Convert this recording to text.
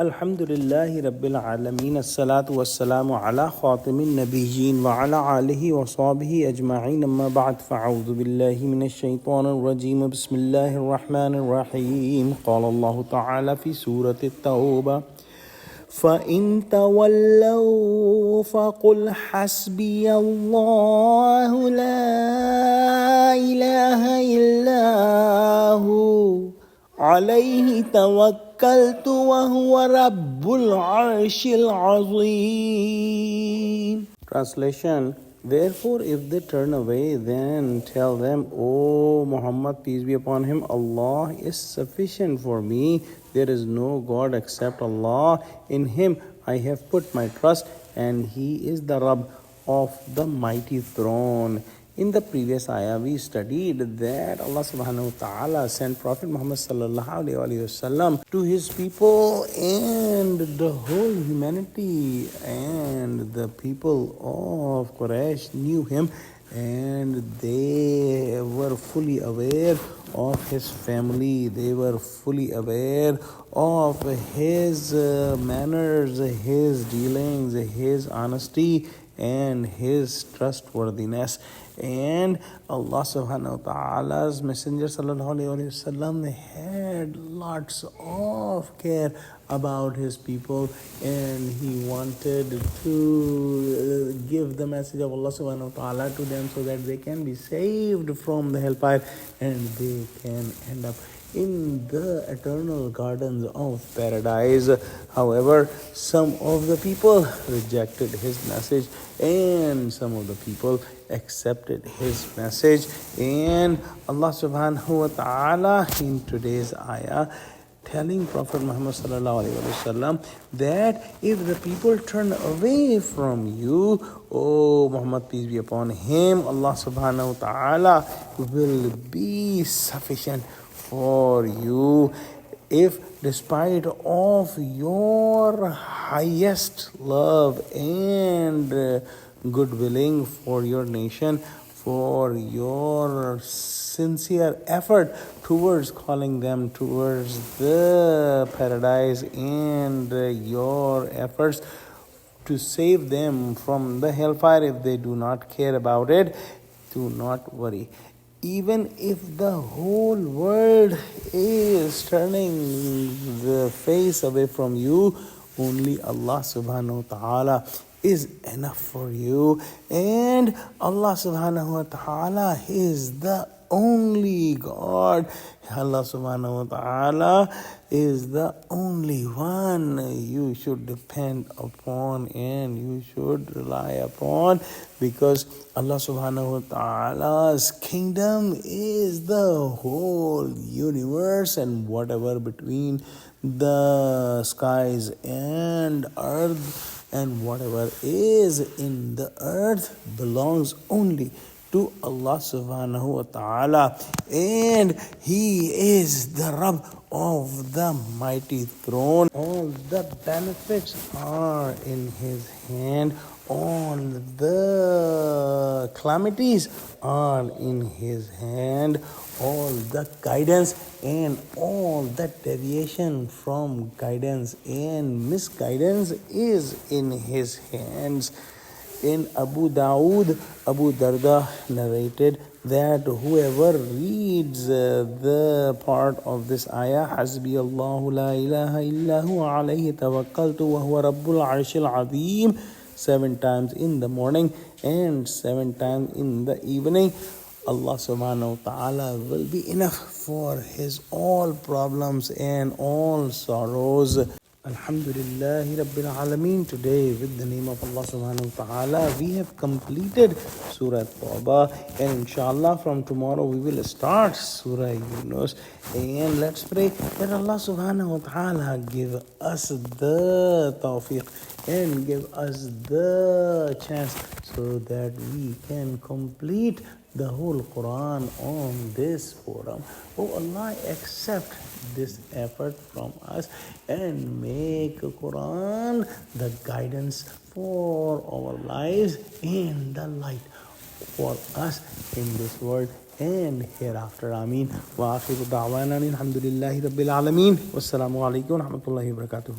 Alhamdulillahi Rabbil Alameen. As-salatu was-salamu ala khatimin nabiyyin wa ala alihi wa sahbihi ajma'in. Amma ba'd, fa'udhu billahi minash shaitanir rajim. Bismillahir rahmanir rahim. Qala Allahu ta'ala fi Surah توبہ فَإِن تَوَلَّوْا فَقُلْ حَسْبِيَ اللَّهُ لَا إِلَهَ إِلَّا هُوَ عَلَيْهِ تَوَكَّلْتُ وَهُوَ رَبُّ الْعَرْشِ الْعَظِيمِ. Translation: Therefore, if they turn away, then tell them, O Muhammad, peace be upon him, Allah is sufficient for me. There is no God except Allah. In him I have put my trust, and he is the Rabb of the mighty throne. In the previous ayah, we studied that Allah subhanahu wa ta'ala sent Prophet Muhammad sallallahu alayhi wa sallam to his people, and the whole humanity and the people of Quraysh knew him, and they were fully aware of his family. They were fully aware of his manners, his dealings, his honesty, and his trustworthiness. And Allah subhanahu wa ta'ala's messenger sallallahu alayhi wa sallam had lots of care about his people, and he wanted to give the message of Allah subhanahu wa ta'ala to them so that they can be saved from the hellfire and they can end up in the eternal gardens of paradise. However, some of the people rejected his message and some of the people accepted his message. And Allah subhanahu wa ta'ala in today's ayah telling Prophet Muhammad sallallahu alaihi wasallam that if the people turn away from you, O Muhammad, peace be upon him, Allah subhanahu wa ta'ala will be sufficient for you. If despite of your highest love and good willing for your nation, for your sincere effort towards calling them towards the paradise, and your efforts to save them from the hellfire, if they do not care about it, do not worry. Even if the whole world is turning the face away from you, only Allah subhanahu wa ta'ala is enough for you. And Allah subhanahu wa ta'ala is the only God. Allah subhanahu wa ta'ala is the only one you should depend upon and you should rely upon, because Allah subhanahu wa ta'ala's kingdom is the whole universe, and whatever between the skies and earth and whatever is in the earth belongs only to Allah subhanahu wa ta'ala, and he is the Rabb of the mighty throne. All the benefits are in his hand, all the calamities are in his hand, all the guidance and all the deviation from guidance and misguidance is in his hands. In Abu Darda narrated that whoever reads the part of this ayah, Hasbi Allahu la ilaha illahu alayhi tawakkaltu wa huwa rabbul arshil azim, 7 times in the morning and 7 times in the evening, Allah subhanahu wa ta'ala will be enough for his all problems and all sorrows. Alhamdulillahi Rabbil Alameen. Today, with the name of Allah subhanahu wa ta'ala, we have completed Surah توبہ, and inshallah from tomorrow we will start Surah Yunus. And let's pray that Allah subhanahu wa ta'ala give us the tawfiq and give us the chance so that we can complete the whole Quran on this forum. Oh Allah, accept this effort from us and make Quran the guidance for our lives and the light for us in this world and hereafter. Ameen. Wa akhiru da'wana alhamdulillahi rabbil alameen. Wassalamu alaikum wa rahmatullahi wa barakatuh.